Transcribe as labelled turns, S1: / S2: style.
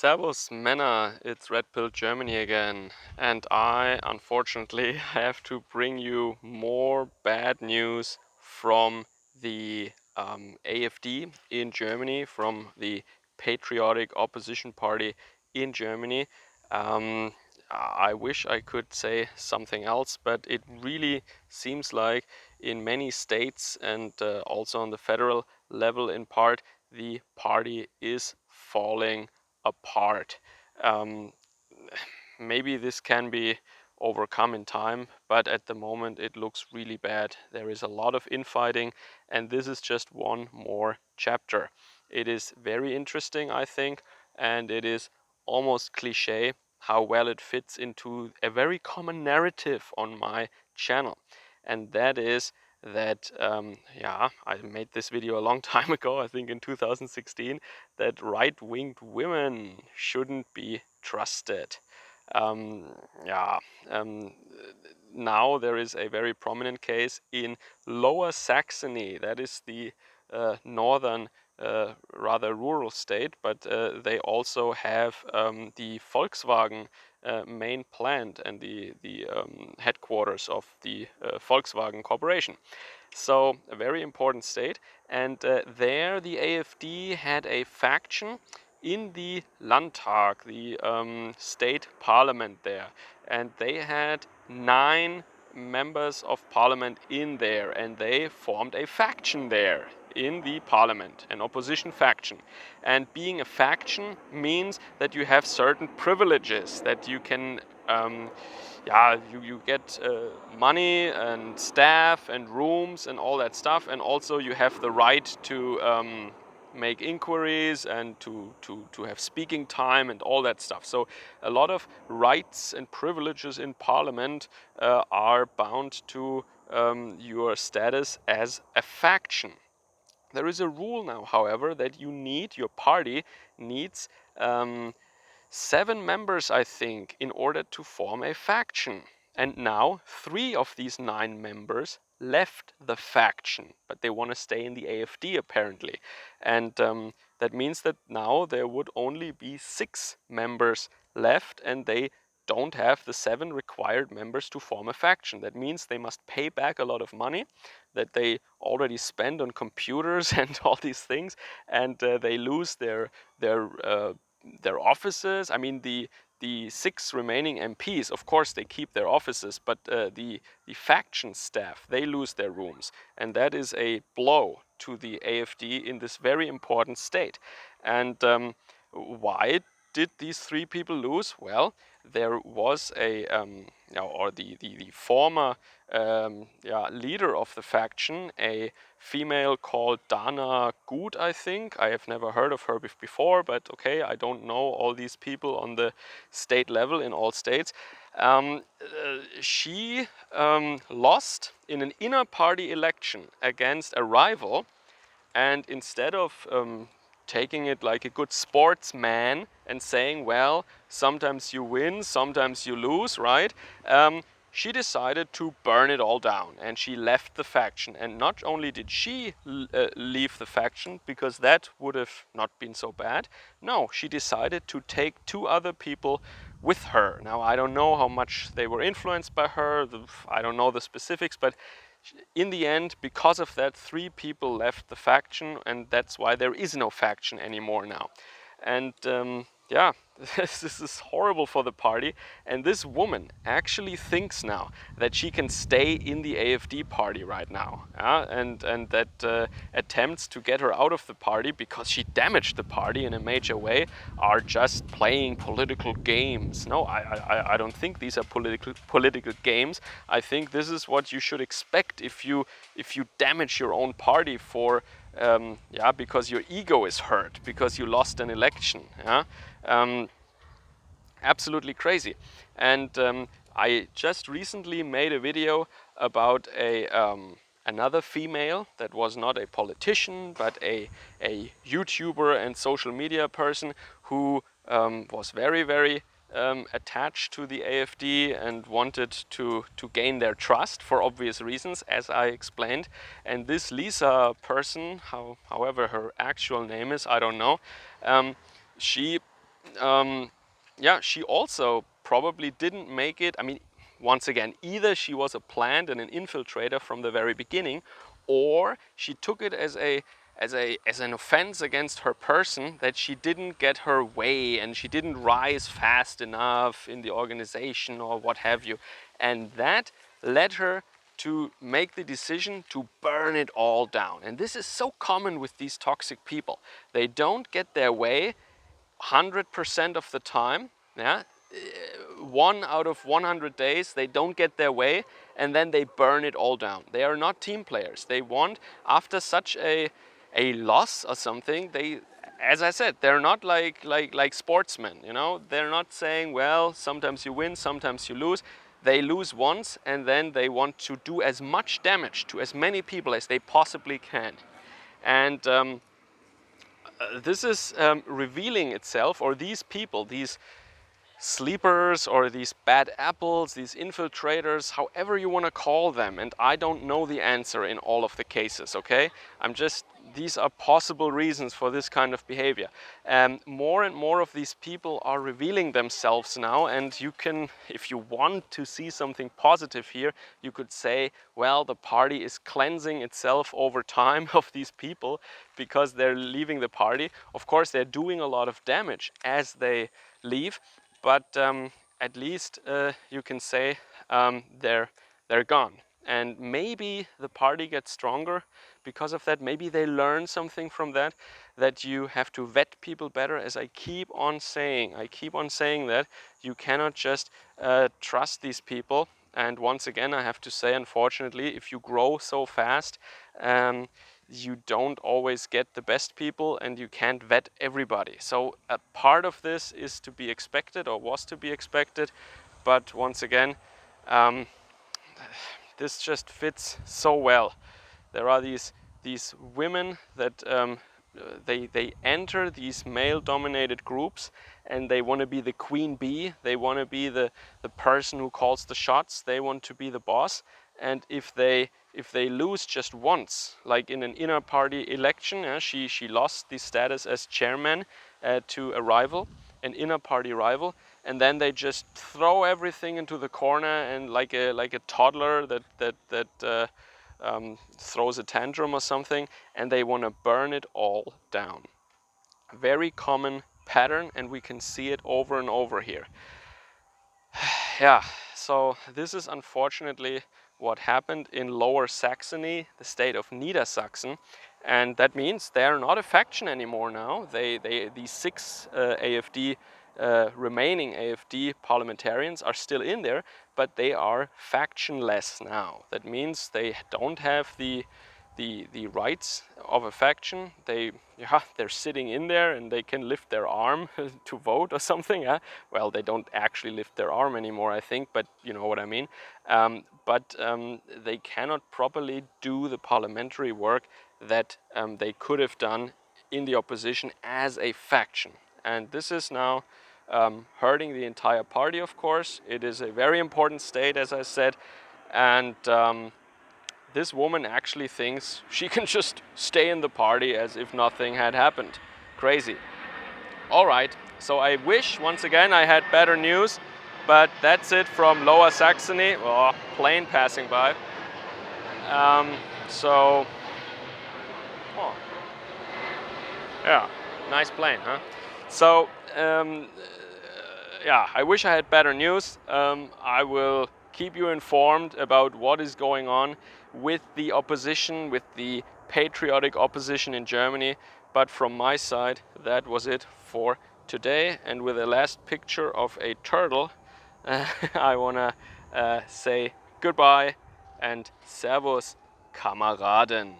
S1: Servus Männer, it's Red Pill Germany again, and I unfortunately have to bring you more bad news from the AfD in Germany, from the Patriotic Opposition Party in Germany. Um, I wish I could say something else, but it really seems like in many states and also on the federal level in part, the party is falling apart. Um, Maybe this can be overcome in time, but at the moment it looks really bad. There is a lot of infighting, and this is just one more chapter. It is very interesting, I think, and it is almost cliche how well it fits into a very common narrative on my channel. And that is that, I made this video a long time ago, I think in 2016, that right-winged women shouldn't be trusted. Um, yeah, um, Now there is a very prominent case in Lower Saxony. That is the northern, rather rural state, but they also have the Volkswagen main plant and the headquarters of the Volkswagen Corporation. So a very important state, and there the AfD had a faction in the Landtag, the state parliament there, and they had 9 members of parliament in there, and they formed a faction there in the parliament, an opposition faction. And being a faction means that you have certain privileges, that you can you get money and staff and rooms and all that stuff, and also you have the right to make inquiries and to have speaking time and all that stuff. So a lot of rights and privileges in parliament are bound to your status as a faction. There is a rule now, however, that your party needs 7 members, I think, in order to form a faction. And now 3 of these 9 members left the faction, but they want to stay in the AfD apparently. And that means that now there would only be 6 members left, and they don't have the 7 required members to form a faction. That means they must pay back a lot of money that they already spend on computers and all these things, and they lose their offices. I mean, the 6 remaining MPs, of course, they keep their offices, but the faction staff, they lose their rooms, and that is a blow to the AfD in this very important state. And why did these 3 people lose? Well, there was the former leader of the faction, a female called Dana Gut, I think. I have never heard of her before, but okay, I don't know all these people on the state level in all states. She lost in an inner party election against a rival, and instead of taking it like a good sportsman and saying, well, sometimes you win, sometimes you lose, right? She decided to burn it all down, and she left the faction. And not only did she leave the faction, because that would have not been so bad, no, she decided to take 2 other people with her. Now, I don't know how much they were influenced by her, I don't know the specifics, but in the end, because of that, 3 people left the faction, and that's why there is no faction anymore now. And this is horrible for the party. And this woman actually thinks now that she can stay in the AfD party right now, and that attempts to get her out of the party because she damaged the party in a major way are just playing political games. No, I don't think these are political games. I think this is what you should expect if you damage your own party for because your ego is hurt because you lost an election. Absolutely crazy. And I just recently made a video about another female that was not a politician but a YouTuber and social media person who was very attached to the AfD and wanted to gain their trust for obvious reasons, as I explained. And this Lisa person, however her actual name is, I don't know, she yeah, she also probably didn't make it. I mean, once again, either she was a plant and an infiltrator from the very beginning, or she took it as an offense against her person that she didn't get her way and she didn't rise fast enough in the organization or what have you. And that led her to make the decision to burn it all down. And this is so common with these toxic people. They don't get their way 100% of the time. Yeah, 1 out of 100 days they don't get their way, and then they burn it all down. They are not team players. They want, after such a loss or something, they, as I said, they're not like sportsmen. You know, they're not saying, well, sometimes you win, sometimes you lose. They lose once, and then they want to do as much damage to as many people as they possibly can. And this is revealing itself, or these people, these sleepers or these bad apples, these infiltrators, however you want to call them, and I don't know the answer in all of the cases, okay? These are possible reasons for this kind of behavior. More and more of these people are revealing themselves now, and you can, if you want to see something positive here, you could say, well, the party is cleansing itself over time of these people because they're leaving the party. Of course, they're doing a lot of damage as they leave, but at least you can say they're gone. And maybe the party gets stronger because of that. Maybe they learn something from that, that you have to vet people better, as I keep on saying. I keep on saying that you cannot just trust these people. And once again, I have to say, unfortunately, if you grow so fast, you don't always get the best people and you can't vet everybody. So a part of this is to be expected, or was to be expected. But once again, this just fits so well. There are these women that they enter these male-dominated groups, and they want to be the queen bee. They want to be the person who calls the shots. They want to be the boss. And if they lose just once, like in an inner party election, she lost the status as chairman to a rival, an inner party rival, and then they just throw everything into the corner, and like a toddler that throws a tantrum or something, and they want to burn it all down. Very common pattern, and we can see it over and over here. Yeah, so this is unfortunately what happened in Lower Saxony, the state of Niedersachsen, and that means they are not a faction anymore now. These 6 AfD remaining AfD parliamentarians are still in there, but they are factionless now. That means they don't have the rights of a faction. They're sitting in there and they can lift their arm to vote or something. Yeah? Well, they don't actually lift their arm anymore, I think, but you know what I mean. But they cannot properly do the parliamentary work that they could have done in the opposition as a faction. And this is now hurting the entire party, of course. It is a very important state, as I said, and this woman actually thinks she can just stay in the party as if nothing had happened. Crazy. All right, so I wish, once again, I had better news, but that's it from Lower Saxony. Oh, plane passing by. So, oh, yeah, nice plane, huh? So, yeah, I wish I had better news. I will keep you informed about what is going on with the opposition, with the patriotic opposition in Germany. But from my side, that was it for today. And with the last picture of a turtle, I want to say goodbye and Servus, Kameraden.